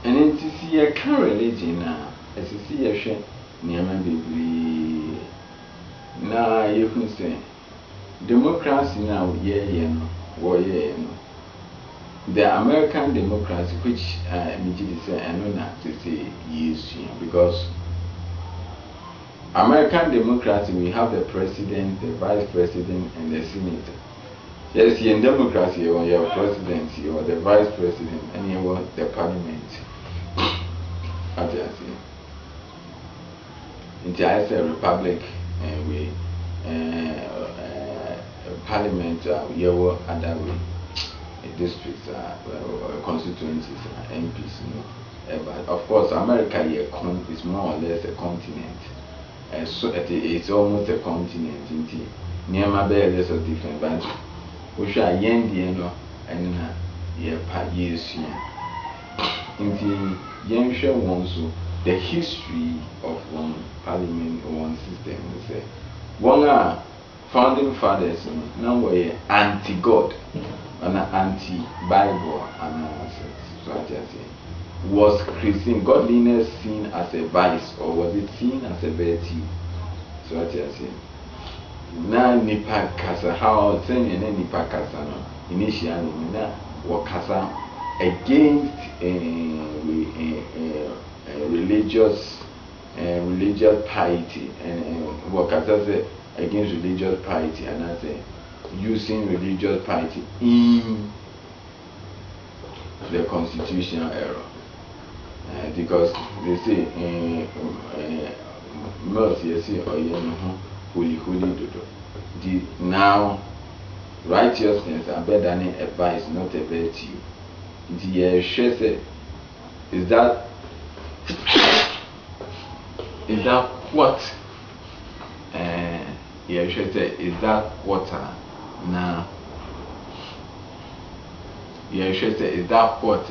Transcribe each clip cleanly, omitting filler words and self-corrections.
And then to see a current religion now, as you see a shame, near my baby. Now you can say democracy now, yeah, no. The American democracy, which I know not to say yes, because American democracy, we have the president, the vice president, and the senator. Yes, in democracy, you have president, you have the vice president, and you have the parliament. As I say, in the republic, we parliament, we have other way. Districts, constituencies, MPs, but of course, America is more or less a continent. So it's almost a continent. Near my bed, there's a different bunch. We shall yen the and years here. In the the history of one parliament or one system, we say one founding fathers now were anti-God. An anti-Bible analysis, so I just say, was Christian godliness seen as a vice or was it seen as a virtue? So I just say, na nipa kasa how saying any nipa kasa no initially na wakasa against religious piety and wakasa say against religious piety and I say using religious piety in the constitutional era because they say most you see holy dodo. The now righteousness are better than a vice, not a virtue. The is that what is that water now? Is that what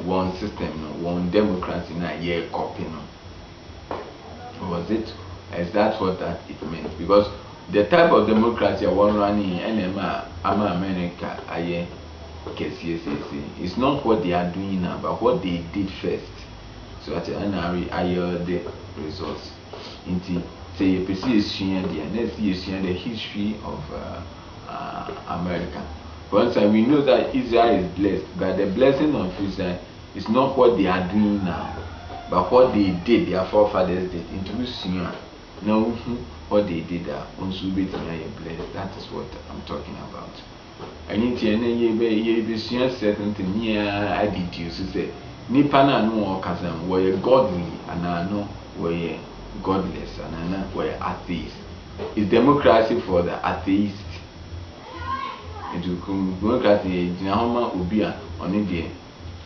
one system, one democracy na copy no? Was it? Is that what that it meant? Because the type of democracy I want running in America, it's not what they are doing now, but what they did first. So at the end, the results. Say you perceive the history of America. For instance, we know that Israel is blessed, but the blessing of Israel is not what they are doing now, but what they did, their forefathers did. Introducing now what they did also be blessed. That is what I'm talking about. And in the be certain thing near I did you say nipa na no okasam were godly and I know were godless and I know were atheists. Is democracy for the atheists? Democracy Jinahoma Ubia on India.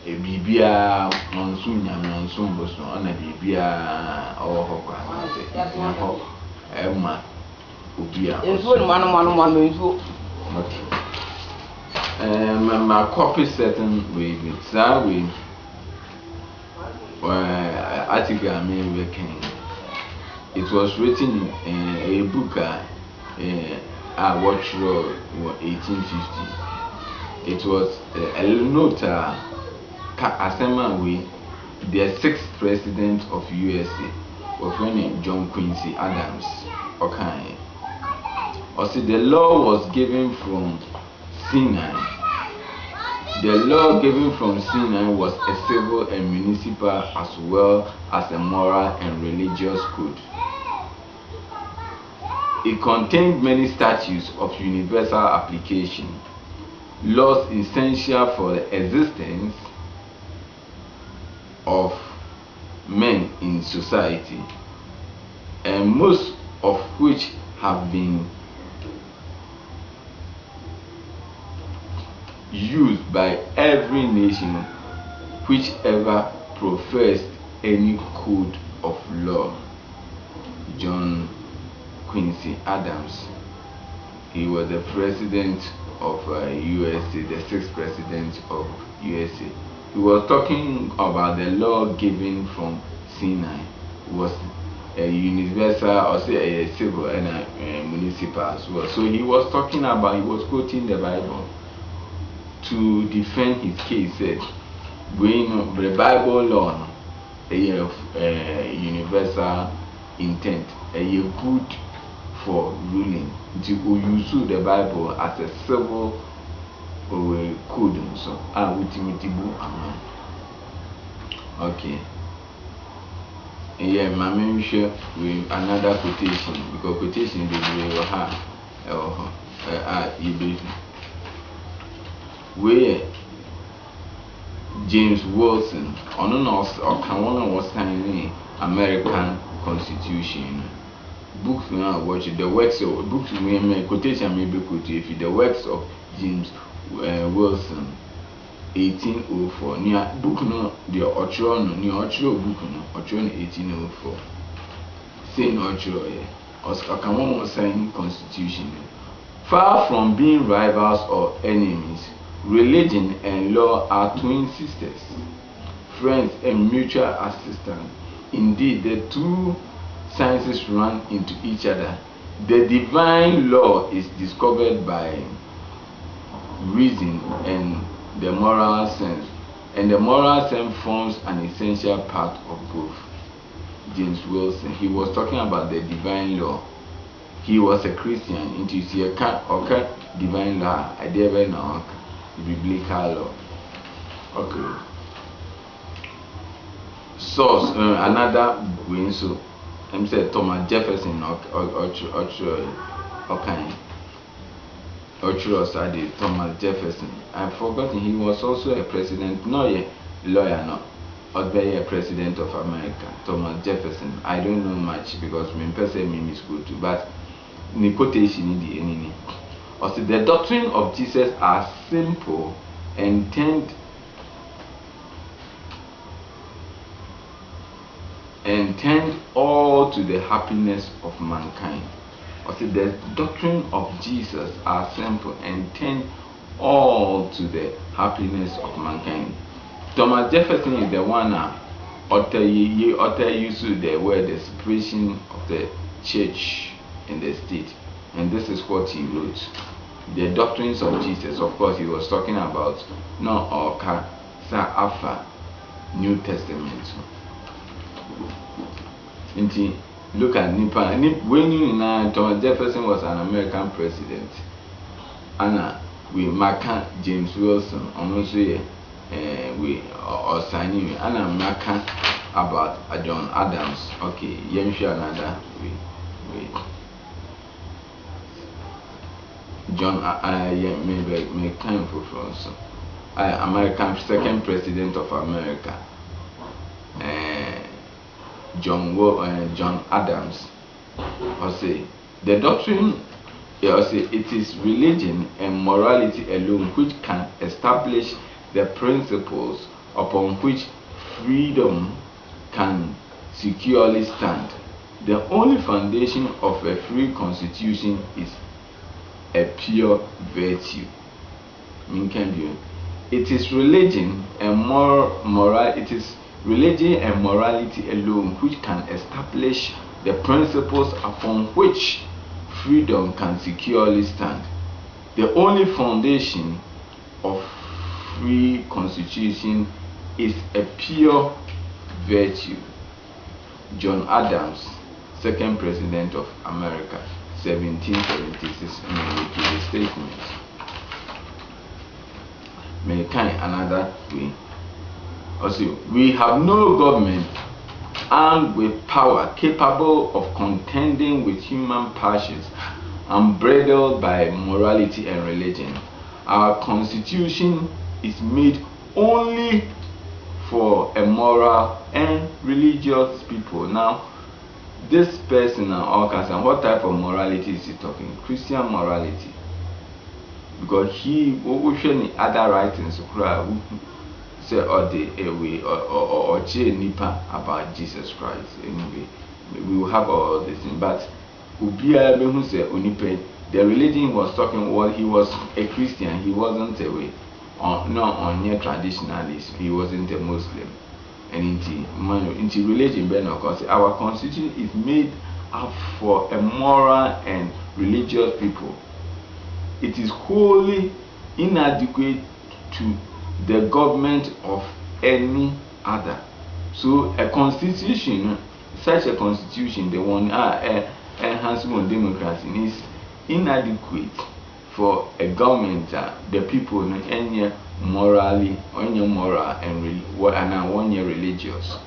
A bibia monsoon monsoon boson on a bibia or hoka Emma Ubia. It's one. Okay. My copy certain with Sawi article I made working. It was written in a book I watched 1850. It was a note Asema the 6th president of USA was named John Quincy Adams. Okay. Also the law was given from Sinai. The law given from Sinai was a civil and municipal as well as a moral and religious code. It contained many statutes of universal application, laws essential for the existence of men in society, and most of which have been used by every nation which ever professed any code of law. John Quincy Adams, he was the president of USA, the 6th president of USA. He was talking about the law given from Sinai. It was a universal, or say a civil and a municipal as well. So he was talking about, he was quoting the Bible. to defend his case said, going the Bible law, a universal intent, a good for ruling. To use the Bible as a civil code, so okay. Yeah, my main share with another quotation because quotation be where James Wilson on one was signing American Constitution. Books now watch the works of books we quotation maybe quote if the works of James Wilson 1804 near book no the ochro no near ochro book no ochro 1804 say no ochro Oscar one was signing Constitution. Far from being rivals or enemies, religion and law are twin sisters, friends and mutual assistants. Indeed, the two sciences run into each other. The divine law is discovered by reason and the moral sense, and the moral sense forms an essential part of both. James Wilson, he was talking about the divine law. He was a Christian, into okay, divine law, I never know biblical law. Okay. Source another way so I'm said Thomas Jefferson Thomas Jefferson. I've forgotten he was also a president, no a lawyer, no, or a president of America. Thomas Jefferson. I don't know much because my person me school too, but the quotation in the enemy. Also, the doctrine of Jesus are simple and tend all to the happiness of mankind. Also, the doctrine of Jesus are simple and tend all to the happiness of mankind. Thomas Jefferson is the one utter use the word the separation of the church in the state, and this is what he wrote. The doctrines of Jesus, of course, he was talking about no or Alpha New Testament. Look at Nipa. When you know Thomas Jefferson was an American president, and we Maka James Wilson, almost we or signing, and Maka about John Adams. Okay, Yemsha another we. John maybe make time for France. American second president of America, John Adams. I say the doctrine. I say it is religion and morality alone which can establish the principles upon which freedom can securely stand. The only foundation of a free constitution is a pure virtue. It is religion and it is religion and morality alone which can establish the principles upon which freedom can securely stand. The only foundation of free constitution is a pure virtue. John Adams, second president of America, 1776, the statement. Mankind another way. Also, we have no government armed with power capable of contending with human passions unbridled by morality and religion. Our constitution is made only for a moral and religious people. Now, this person and what type of morality is he talking? Christian morality. Because he other writings say or the way or nipa about Jesus Christ. Anyway, we will have all this thing. But the religion was talking, well, he was a Christian, he wasn't a way on near traditionalist, he wasn't a Muslim. And into religion, because our constitution is made up for a moral and religious people. It is wholly inadequate to the government of any other. So a constitution, such a constitution, the one enhancement democracy is inadequate for a government, the people any morally, any moral and one year religious.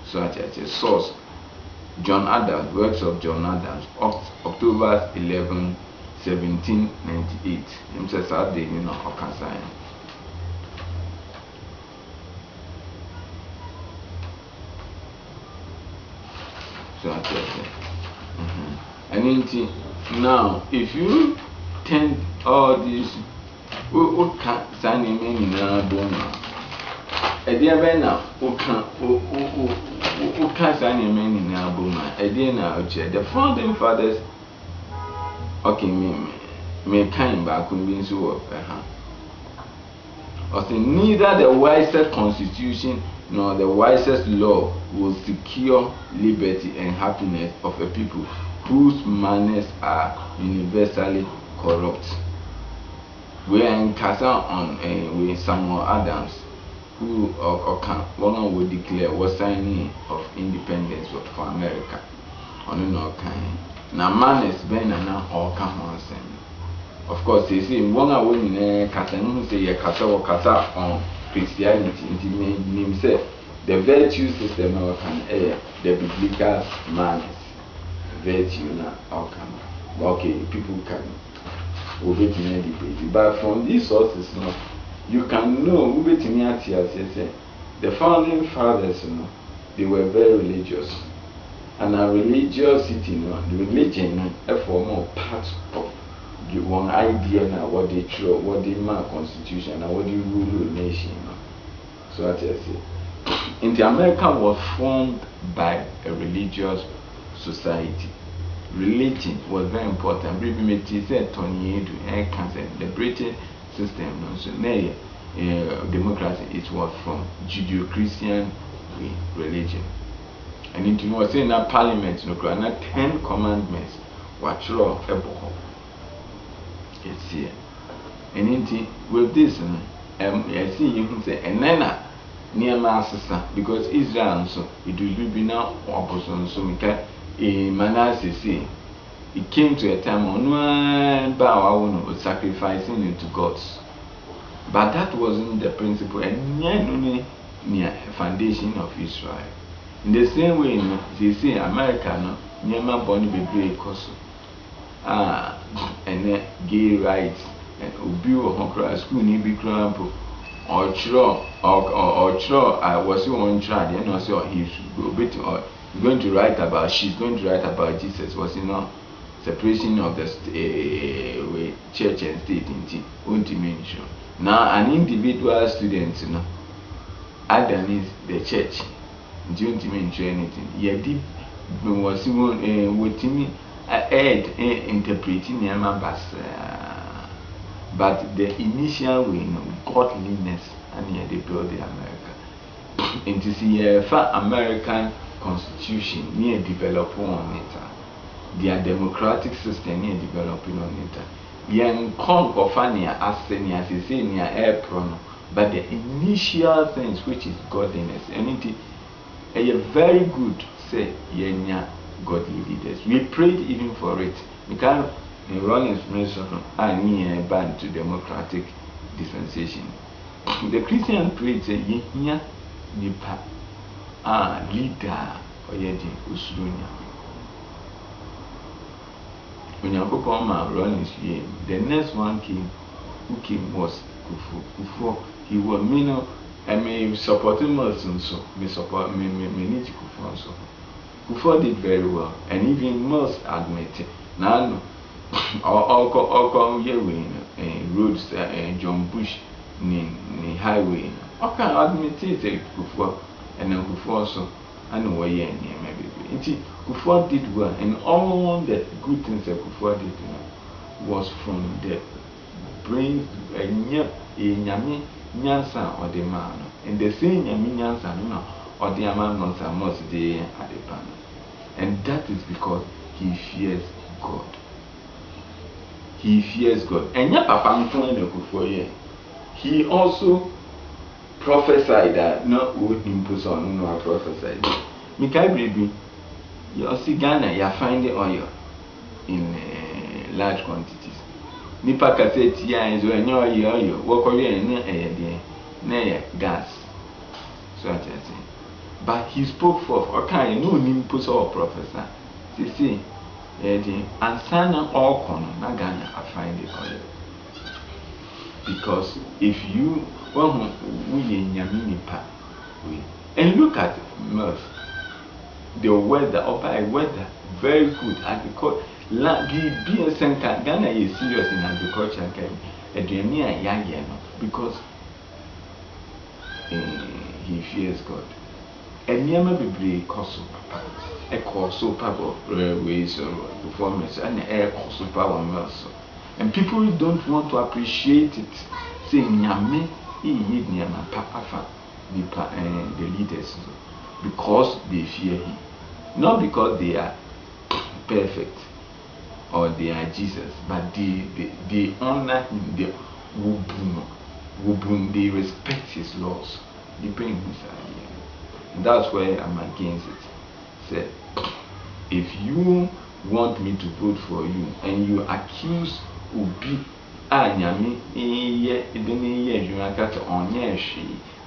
So at a source, John Adams, works of John Adams, October 11, 1798. Him says that day, Okasan. So at and now, if you tend all these, who can't sign him in a donor. A dear Bena, who can't sign him in a boomer. A dear now, the founding fathers, okay, me kind back when being so of her. Or neither the wisest constitution nor the wisest law will secure liberty and happiness of a people whose manners are universally corrupt. We are in Casa on with Samuel Adams, who one would declare was signing of independence for America. On no kind. Now manners been and now all come on. Of course, they say one away in Casa who say a Casa or Casa on Christianity, name say the virtue system can air the biblical manners. Virtue na outcome. Okay, people can obey the debate. But from these sources, you can know the founding fathers, they were very religious. And a religiosity, the religion, a form of part of the one idea now what they throw, what they mark constitution, and what they rule the nation. So that's it. In the America was formed by a religious society. Religion was very important. The British system, so democracy, it was from Judeo-Christian religion. And it was in a parliament, 10 commandments, what law it's here. And with this, I see you can say, and then near Master, because Israel, so it will be now opposition, so we can. Manasseh, it came to a time when one was sacrificing into gods, but that wasn't the principle and near foundation of Israel. In the same way, they say America, near my body be great cause, and then gay rights and obi or school need be crampo or chro I was on trial, and also he should go bit or. Going to write about, she's going to write about Jesus was separation of the church and state in dimension. Now an individual student, Adam is the church. Don't mention anything. Yet was with me interpreting members, but the initial way, godliness, and yet they build the America. And to see American constitution near developing on it, their democratic system near developing on it. Young Kong of Fania Asenia, Sisania air prono, but the initial things which is godliness, and it a very good say yenya godly leaders. We prayed even for it. We can't run information and ban to democratic dispensation. The Christian prayed say yenya nipa. Leader or yet Usunia. When you go on running, the next one came, who came was Kufu. He was Mino, I may support him also, me support me need Kufu also. Kufu did very well, and even most admit it. Now, all come here with roads, John Bush, ni highway. I can admit it, Kufu. And then Kufu also, I know why you're maybe. Kufu did well, and all the good things that Kufu did was from the brain, a Yami Nyansa or the man, and the same Yami Nyansa or the amount of most day at the panel. And that is because he fears God. He fears God. And your papa, he also prophesied that no would impose on no prophesied. Mikai baby, you see Ghana, you are finding oil in large quantities. Nipa cassette ya is when you oil, walk away near gas. So I say. But he spoke forth, okay, no impose or professor. See, and sana all corner, na Ghana, I find it oil. Because if you and look at Murph, the weather very good agriculture. Ghana is serious in agriculture, because he fears God. And never be cost papa, a cost so power railways or performance and air cost power muscle. And people don't want to appreciate it. Saying Yame, he need Nyama Papa, the leaders, because they fear him. Not because they are perfect or they are Jesus, but they honor him, they wubun, they respect his laws. Depending on his idea. That's why I'm against it. Say, if you want me to vote for you and you accuse Obi Anyami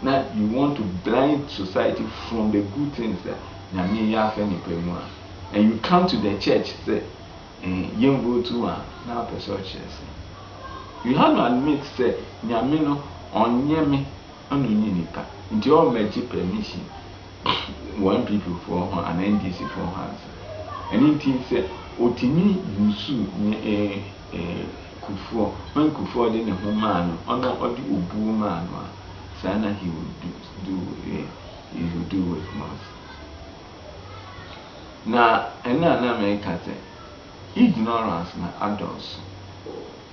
now you want to blind society from the good things that and you come to the church say you vote to now you have to admit say Nyami no onyeme onunipa nti all meji permission one people for her and NDC for her anything say otimi yusu Kufuor, when Kufuor didn't have man, honor or the Ubu man, Sana he would do with most. Now, another American say, ignorance na adults.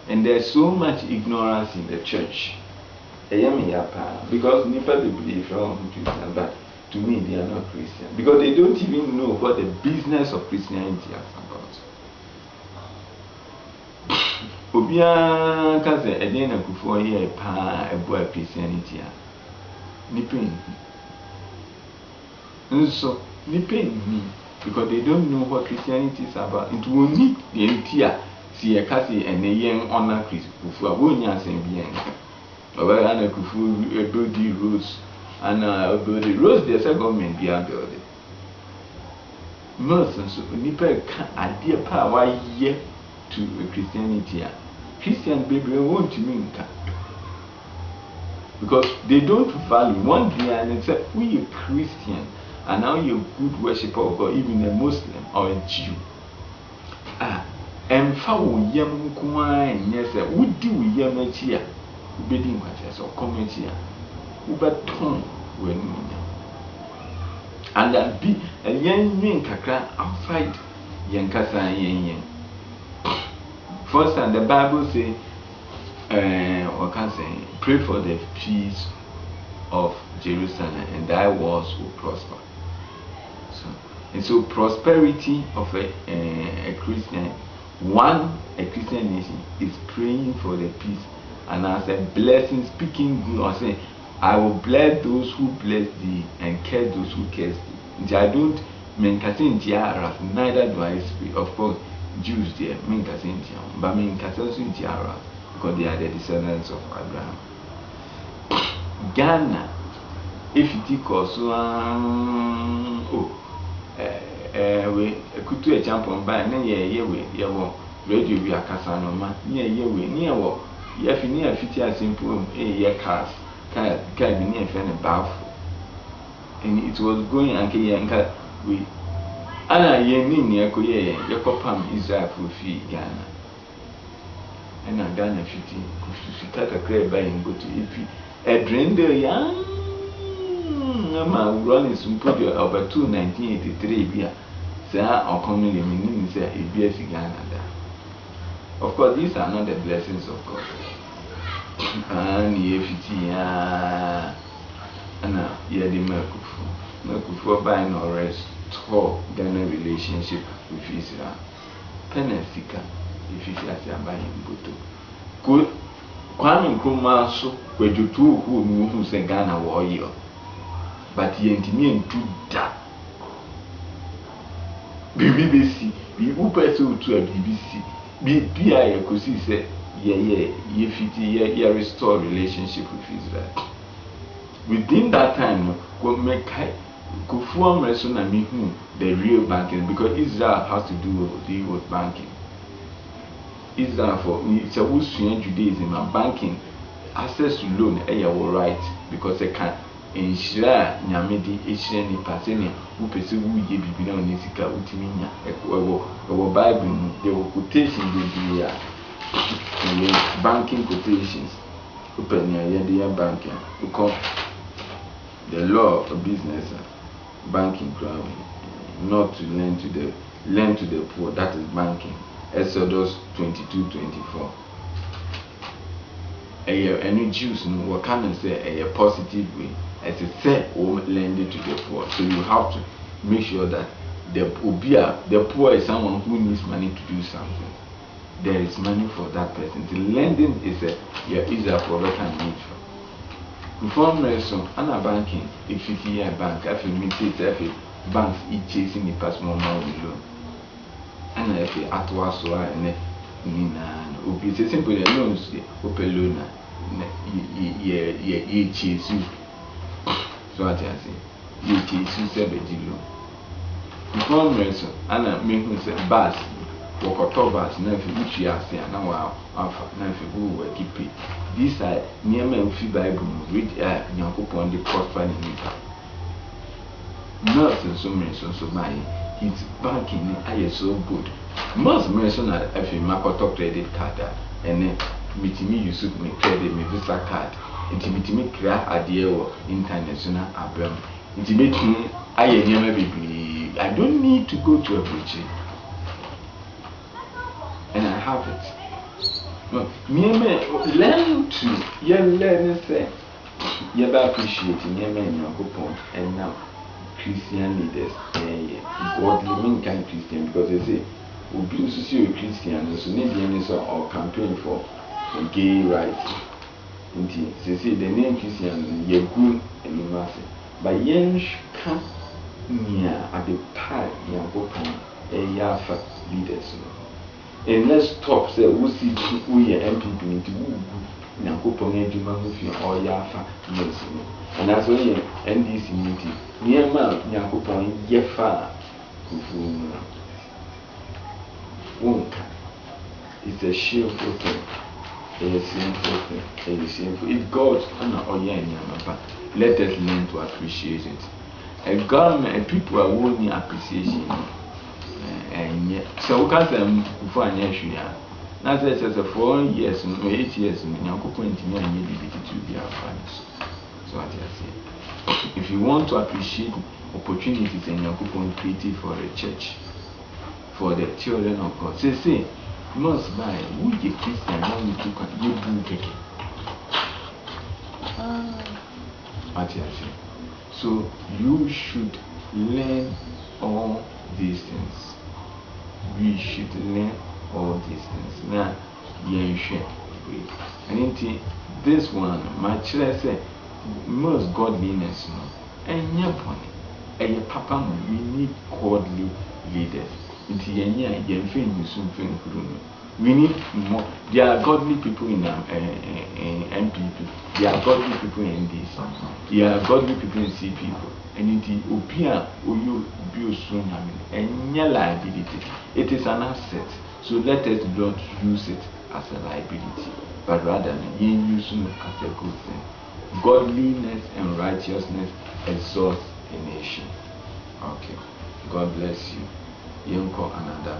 And there's so much ignorance in the church. Because never they believe Christian, but to me they are not Christian. Because they don't even know what the business of Christianity is about. Obia kaze edena Kufuor here pa eboa Christianity a nipen nso nipen because they don't know what Christianity is about. It will need the entire see a kasi and a young honor Kufuor wonya sen bien oba ana Kufuor build the roads and build the roads the government be build it most so nipen ka ade pa wa ye to Christianity. Christian baby won't mean because they don't value one day and say we a Christian and now you're a good worshipper of God, even a Muslim or a Jew. And foul yam kwine, yes, would do yam here, bidding watches or comment here, but tongue when and that be a young man kakra outside Yankasa yen. First time the Bible say, what can say, pray for the peace of Jerusalem and thy walls will prosper. So prosperity of a Christian, a Christian nation is praying for the peace and as a blessing, speaking good or saying, I will bless those who bless thee and curse those who curse thee. I don't mean neither do I speak. Of course, Jews there, but because they are the descendants of Abraham. Ghana, if you take also, we could do a jump on by near we radio we are Casanoma, near near 50 as simple, cars, can't be near Fenny Bath. And it was going and we. Ana yenin yakoye yakopam Israel for fee Ghana. And Ghana fiti kufitaka crab by and go to EP. A drain there young running some put your over 1983 beer. Say or coming in say a BS Ghana. Of course, these are not the blessings of God. And ye fiti and ye the Mercury by no rest. Ghana relationship with Israel. Penasika, if you say I'm buying Buto. Good Kwame Nkrumah so kwejutu who who say Ghana warrior, but yentimi entu da. BBC bi upese utu a BBC bi a yakosi say ye fiti ye restore relationship with Israel. Within that time go make Kofi Amreso na me who the real banking, because Israel has to deal with banking. Israel for it's a Muslim Judaism and banking access to loan your right, because they can ensure nyamedi ensure ni paseni who pursue who ye bibi na onisika utiminya ewo Bible there were quotations dey banking quotations open ya banking because the law of business banking ground not to lend to the poor, that is banking. Exodus 22:24. Any Jews will come and say a positive way as a say lending to the poor. So you have to make sure that the poor is someone who needs money to do something. There is money for that person. The lending is a provider need for. Before Nelson, and banking, if you hear a bank, I feel me banks each chasing the past more loan. And if you at was so and it's a simple loans, open loan, ye chase you. So I say, ye chase you 70 loan. Before Nelson, and I make me say, bass, walk October, which you are saying, now alpha, now if you go keep it. These are near men free Bible, read Yankopon the prosper in Nika. Not in so many so my it's banking is so good. Most mention at a Makoto credit card and then meeting me you should me credit me visa card. Intimate me clear idea or international album. Intimate me I don't need to go to a preaching. And I have it. No, learn to learn say you appreciate and now Christian leaders, godly mean kind Christian, because they say we see a Christian, so need or campaign for gay rights. They say the name Christian ye good and you must say, but yen can near at the part Yankopon a yafa leaders. And let's stop say we see we MPP into Yankopon Eduma who feel all yafa medicine. And that's why NDC meeting near man Yankopon yefa kufu wonka. It's a shameful thing. It's a shameful thing. It's shameful. If God let us learn to appreciate it. A government and people are wanting appreciation. And yet, so we can't say before I know now says 4 years, 8 years, Yankopon to me and to be our friends. So what I say. If you want to appreciate opportunities and Yankopon created for the church, for the children of God, say you must buy who you Christian now you took you book. What I say. So you should learn all these things. We should learn all these things. Now, and this one, my child said, most godliness, and your papa, we need godly leaders. We need more. There are godly people in NPP. There are godly people in this. There are godly people in C people. And it it is an asset. So let us not use it as a liability, but rather use it as a good thing. Godliness and righteousness exalts a nation. Okay. God bless you. Yonko another